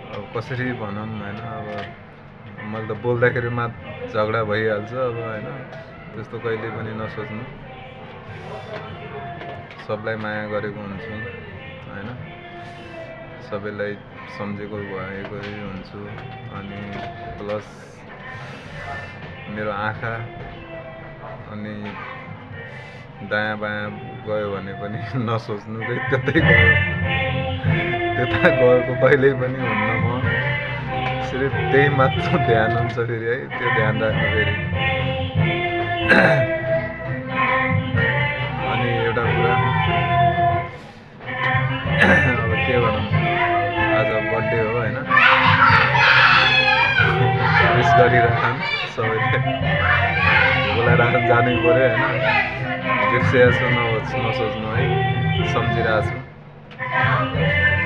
अब कसरी भनौँ होइन अब मैले त बोल्दाखेरिमा झगडा भइहाल्छ अब होइन त्यस्तो कहिले पनि नसोच्नु सबलाई माया गरेको हुन्छु होइन सबैलाई सम्झेको भएकै हुन्छु अनि प्लस मेरो आँखा अनि दायाँ बायाँ गयो भने पनि नसोच्नु कि त्यतै गयो त्यता गएको कहिल्यै पनि हुन्न म सिर्फ त्यही मात्र ध्यान हुन्छ फेरि है त्यो ध्यान राख्नु फेरि अनि एउटा कुरा अब के भनौँ आज बर्थडे हो होइन विस गरिराखौँ सबैले बोलाइराख जानै पऱ्यो होइन बिर्सिया छु नसोच्नु है सम्झिरहेको छु